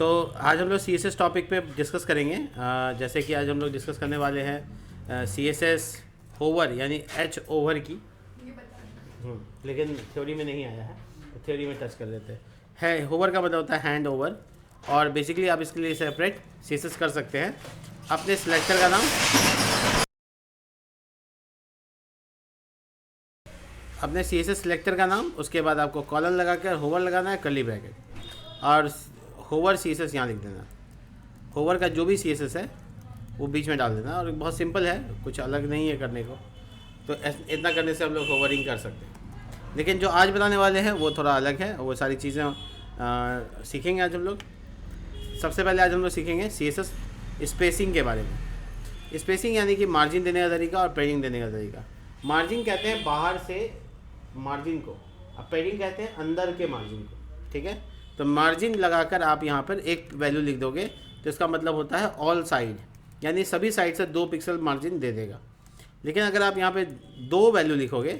तो आज हम लोग CSS टॉपिक पे डिस्कस करेंगे। जैसे कि आज हम लोग डिस्कस करने वाले हैं CSS होवर यानी H ओवर की। लेकिन थ्योरी में नहीं आया है, तो थ्योरी में टच कर लेते हैं। होवर का मतलब होता है हैंड ओवर, और बेसिकली आप इसके लिए सेपरेट CSS कर सकते हैं। अपने सिलेक्टर का नाम, अपने CSS सिलेक्टर का नाम, उसके बाद आपको कॉलन लगा कर होवर लगाना है, कर्ली ब्रैकेट, और होवर CSS यहाँ लिख देना। होवर का जो भी CSS है वो बीच में डाल देना, और बहुत सिंपल है, कुछ अलग नहीं है करने को। तो इतना करने से हम लोग होवरिंग कर सकते हैं। लेकिन जो आज बताने वाले हैं वो थोड़ा अलग है, वो सारी चीज़ें सीखेंगे आज हम लोग। सबसे पहले आज हम लोग सीखेंगे CSS स्पेसिंग के बारे में। स्पेसिंग यानी कि मार्जिन देने का तरीका और पैडिंग देने का तरीका। मार्जिन कहते हैं बाहर से मार्जिन को, अब पैडिंग कहते हैं अंदर के मार्जिन को, ठीक है। तो मार्जिन लगाकर आप यहाँ पर एक वैल्यू लिख दोगे तो इसका मतलब होता है ऑल साइड, यानी सभी साइड से 2 पिक्सल मार्जिन दे देगा। लेकिन अगर आप यहाँ पे 2 वैल्यू लिखोगे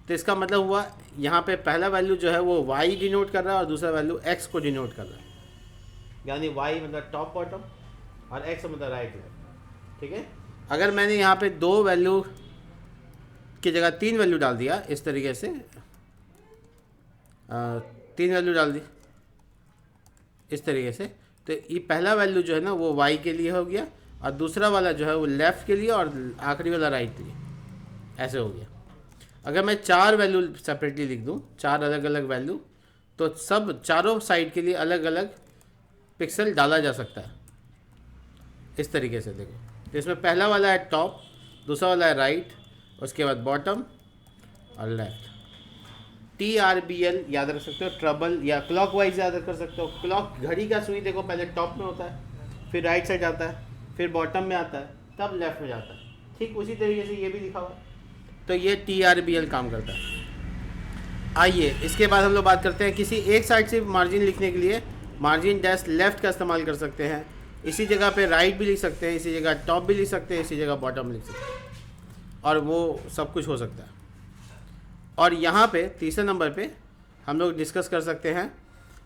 तो इसका मतलब हुआ यहाँ पे पहला वैल्यू जो है वो y डिनोट कर रहा है और दूसरा वैल्यू x को डिनोट कर रहा है। यानी y मतलब टॉप बॉटम और x मतलब राइट लेफ्ट, ठीक है। अगर मैंने यहाँ पे 2 वैल्यू की जगह 3 वैल्यू डाल दिया, इस तरीके से 3 वैल्यू डाल दी इस तरीके से, तो ये पहला वैल्यू जो है ना वो y के लिए हो गया, और दूसरा वाला जो है वो लेफ़्ट के लिए, और आखिरी वाला राइट के लिए, ऐसे हो गया। अगर मैं 4 वैल्यू सेपरेटली लिख दूँ, 4 अलग अलग वैल्यू, तो सब चारों साइड के लिए अलग अलग पिक्सल डाला जा सकता है इस तरीके से। देखो, तो इसमें पहला वाला है टॉप, दूसरा वाला है राइट, उसके बाद बॉटम और लेफ्ट। TRBL याद रख सकते हो, ट्रबल, या क्लॉक वाइज याद कर सकते हो। क्लॉक घड़ी का सुई देखो, पहले टॉप में होता है, फिर राइट साइड आता है, फिर बॉटम में आता है, तब लेफ्ट में जाता है। ठीक उसी तरीके से ये भी लिखा हुआ है। तो ये TRBL काम करता है। आइए इसके बाद हम लोग बात करते हैं किसी एक साइड से मार्जिन लिखने के लिए मार्जिन डैश लेफ्ट का इस्तेमाल कर सकते हैं। इसी जगह पे राइट भी लिख सकते हैं, इसी जगह टॉप भी लिख सकते हैं, इसी जगह बॉटम लिख सकते हैं, और वो सब कुछ हो सकता है। और यहाँ पे तीसरे नंबर पे हम लोग डिस्कस कर सकते हैं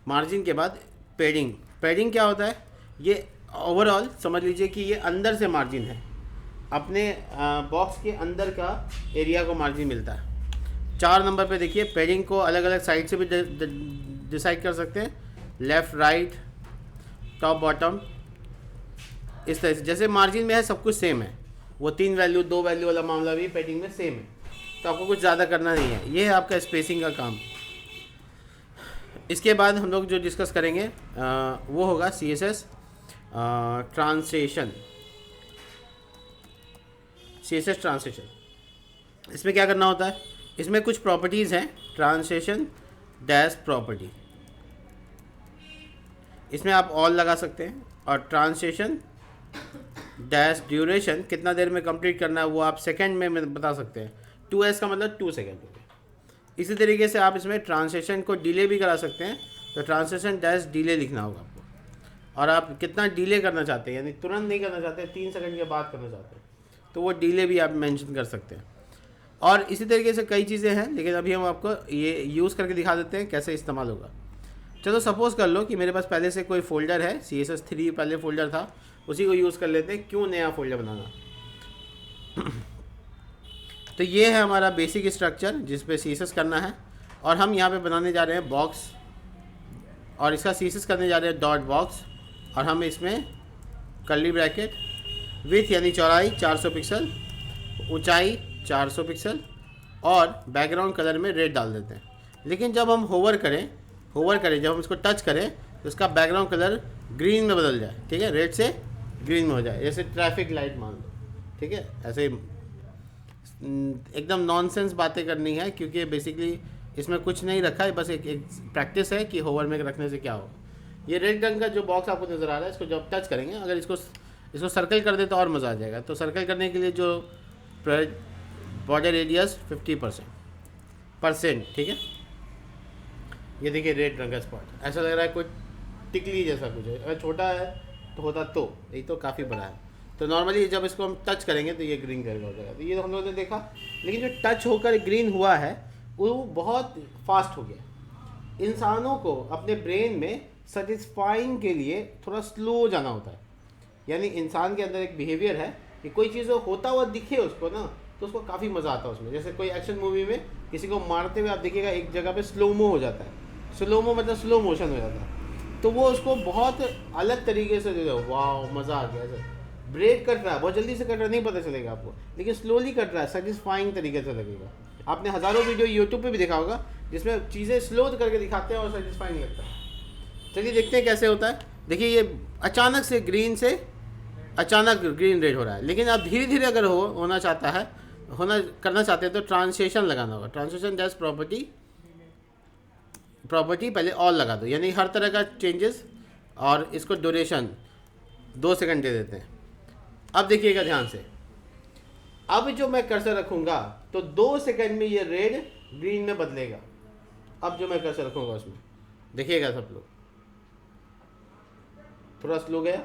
मार्जिन के बाद पैडिंग। पैडिंग क्या होता है? ये ओवरऑल समझ लीजिए कि ये अंदर से मार्जिन है, अपने बॉक्स के अंदर का एरिया को मार्जिन मिलता है। 4 नंबर पे देखिए, पैडिंग को अलग अलग साइड से भी डिसाइड कर सकते हैं, लेफ़्ट राइट टॉप बॉटम, इस तरह से। जैसे मार्जिन में है सब कुछ सेम है, वो 3 वैल्यू 2 वैल्यू वाला मामला भी पैडिंग में सेम है, तो आपको कुछ ज़्यादा करना नहीं है। ये है आपका स्पेसिंग का काम। इसके बाद हम लोग जो डिस्कस करेंगे वो होगा CSS ट्रांसलेशन। CSS ट्रांसलेशन, इसमें क्या करना होता है? इसमें कुछ प्रॉपर्टीज़ हैं, ट्रांसलेशन डैश प्रॉपर्टी, इसमें आप ऑल लगा सकते हैं, और ट्रांसलेशन डैश ड्यूरेशन, कितना देर में कंप्लीट करना है वो आप सेकंड में बता सकते हैं। 2s का मतलब 2 सेकेंड हो गया। इसी तरीके से आप इसमें ट्रांसलेशन को डिले भी करा सकते हैं, तो ट्रांसलेशन डैश डिले लिखना होगा आपको। और आप कितना डिले करना चाहते हैं, यानी तुरंत नहीं करना चाहते, 3 सेकंड के बाद करना चाहते हैं, तो वो डिले भी आप मेंशन कर सकते हैं। और इसी तरीके से कई चीज़ें हैं, लेकिन अभी हम आपको ये यूज़ करके दिखा देते हैं कैसे इस्तेमाल होगा। चलो सपोज़ कर लो कि मेरे पास पहले से कोई फ़ोल्डर है, CSS3 पहले फ़ोल्डर था, उसी को यूज़ कर लेते हैं। क्यों नया फ़ोल्डर बनाना? तो ये है हमारा बेसिक स्ट्रक्चर जिस पे CSS करना है, और हम यहाँ पे बनाने जा रहे हैं बॉक्स, और इसका CSS करने जा रहे हैं डॉट बॉक्स, और हम इसमें कर्ली ब्रैकेट, विथ यानी चौड़ाई 400 पिक्सल, ऊंचाई 400 पिक्सल, और बैकग्राउंड कलर में रेड डाल देते हैं। लेकिन जब हम होवर करें जब हम इसको टच करें तो इसका बैकग्राउंड कलर ग्रीन में बदल जाए, ठीक है, रेड से ग्रीन में हो जाए, जैसे ट्रैफिक लाइट मान लो, ठीक है। ऐसे एकदम नॉनसेंस बातें करनी है, क्योंकि बेसिकली इसमें कुछ नहीं रखा है, बस एक प्रैक्टिस है कि होवर में रखने से क्या होगा। ये रेड रंग का जो बॉक्स आपको नज़र आ रहा है, इसको जब टच करेंगे, अगर इसको सर्कल कर दे तो और मज़ा आ जाएगा। तो सर्कल करने के लिए जो बॉर्डर रेडियस 50%, ठीक है। ये देखिए रेड रंग का स्पॉट, ऐसा लग रहा है कोई टिकली जैसा कुछ है। अगर छोटा है तो होता, तो ये तो काफ़ी बड़ा है। तो नॉर्मली जब इसको हम टच करेंगे तो ये ग्रीन कलर का हो जाएगा। तो ये तो हम लोगों ने देखा, लेकिन जो टच होकर ग्रीन हुआ है वो बहुत फास्ट हो गया। इंसानों को अपने ब्रेन में सेटिस्फाइंग के लिए थोड़ा स्लो जाना होता है। यानी इंसान के अंदर एक बिहेवियर है कि कोई चीज़ होता हुआ दिखे उसको ना, तो उसको काफ़ी मज़ा आता है उसमें। जैसे कोई एक्शन मूवी में किसी को मारते हुए आप देखिएगा एक जगह पे स्लोमो हो जाता है, स्लोमो मतलब स्लो मोशन हो जाता है, तो वो उसको बहुत अलग तरीके से दे दो, वाह मज़ा आ गया। ऐसे ब्रेक कट रहा है, बहुत जल्दी से कट रहा है, नहीं पता चलेगा आपको, लेकिन स्लोली कट रहा है, सेटिस्फाइंग तरीके से लगेगा। आपने हज़ारों वीडियो यूट्यूब पे भी देखा होगा जिसमें चीज़ें स्लो करके दिखाते हैं और सेटिस्फाइंग लगता है। चलिए देखते हैं कैसे होता है। देखिए ये अचानक से ग्रीन से अचानक ग्रीन रेड हो रहा है, लेकिन आप धीरे धीरे अगर होना चाहता है, करना चाहते हैं तो ट्रांसलेशन लगाना होगा। ट्रांसलेशन जस्ट प्रॉपर्टी पहले ऑल लगा दो, यानी हर तरह का चेंजेस, और इसको ड्यूरेशन 2 सेकंड दे देते हैं। अब देखिएगा ध्यान से, अब जो मैं कर्सर रखूँगा तो 2 सेकंड में ये रेड ग्रीन में बदलेगा। अब जो मैं कर्सर रखूँगा उसमें देखिएगा सब लोग, थोड़ा स्लो गया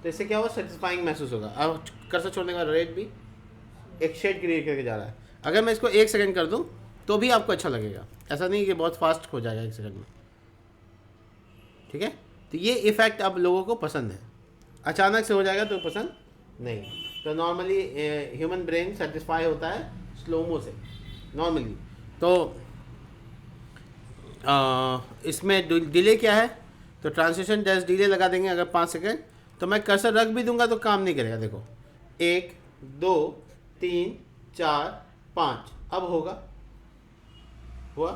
तो इससे क्या होगा, सेटिस्फाइंग महसूस होगा। अब कर्सर छोड़ने का रेड भी एक शेड क्रिएट करके जा रहा है। अगर मैं इसको 1 सेकंड कर दूं तो भी आपको अच्छा लगेगा, ऐसा नहीं कि बहुत फास्ट हो जाएगा 1 सेकंड में, ठीक है। तो ये इफ़ेक्ट अब लोगों को पसंद है, अचानक से हो जाएगा तो पसंद नहीं। तो नॉर्मली ह्यूमन ब्रेन सेटिस्फाई होता है स्लोमो से नॉर्मली। तो इसमें डिले क्या है, तो ट्रांसलेशन जस्ट डिले लगा देंगे अगर 5 सेकंड, तो मैं कर्सर रख भी दूंगा तो काम नहीं करेगा। देखो 1 2 3 4 5, अब होगा, हुआ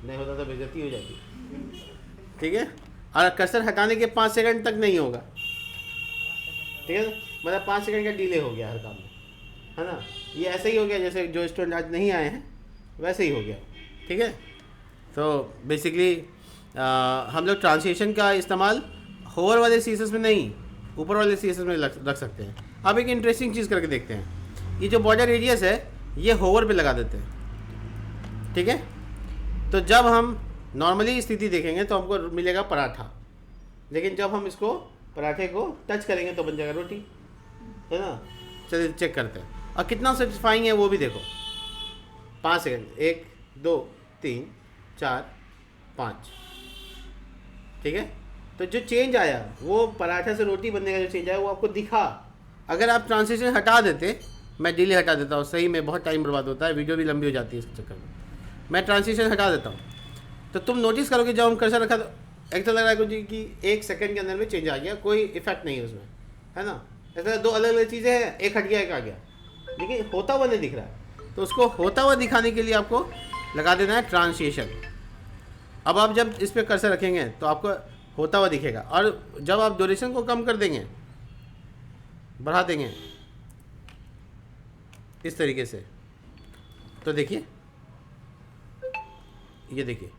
नहीं होता तो बेइज्जती हो जाती, ठीक है। और कर्सर हटाने के 5 सेकंड तक नहीं होगा, ठीक है, मतलब 5 सेकंड का डिले हो गया हर काम में, है ना। ये ऐसे ही हो गया जैसे जो स्टूडेंट आज नहीं आए हैं वैसे ही हो गया, ठीक है। तो बेसिकली हम लोग ट्रांसलेशन का इस्तेमाल होवर वाले सीसेस में नहीं, ऊपर वाले सीसेस में रख सकते हैं। अब एक इंटरेस्टिंग चीज़ करके देखते हैं, ये जो बॉर्डर रेडियस है ये होवर पे लगा देते हैं, ठीक है। तो जब हम नॉर्मली स्थिति देखेंगे तो हमको मिलेगा पराठा, लेकिन जब हम इसको पराठे को टच करेंगे तो बन जाएगा रोटी, है ना। चलिए चेक करते हैं, और कितना सेटिस्फाइंग है वो भी देखो। 5 सेकंड, 1 2 3 4 5, ठीक है। तो जो चेंज आया वो पराठा से रोटी बनने का जो चेंज आया वो आपको दिखा। अगर आप ट्रांसलेशन हटा देते, मैं डिले हटा देता हूँ, सही में बहुत टाइम बर्बाद होता है, वीडियो भी लंबी हो जाती है इस चक्कर में, मैं ट्रांसलेशन हटा देता हूँ, तो तुम नोटिस करोगे जब हम कर्सर रखा तो एक तो लग रहा है कुछ कि 1 सेकंड के अंदर में चेंज आ गया, कोई इफेक्ट नहीं है उसमें, है ना। ऐसा 2 अलग अलग चीज़ें हैं, एक हट गया एक आ गया, लेकिन होता हुआ नहीं दिख रहा है। तो उसको होता हुआ दिखाने के लिए आपको लगा देना है ट्रांसलेशन। अब आप जब इस पर कर्सर रखेंगे तो आपको होता हुआ दिखेगा, और जब आप ड्यूरेशन को कम कर देंगे, बढ़ा देंगे इस तरीके से, तो देखिए ये देखिए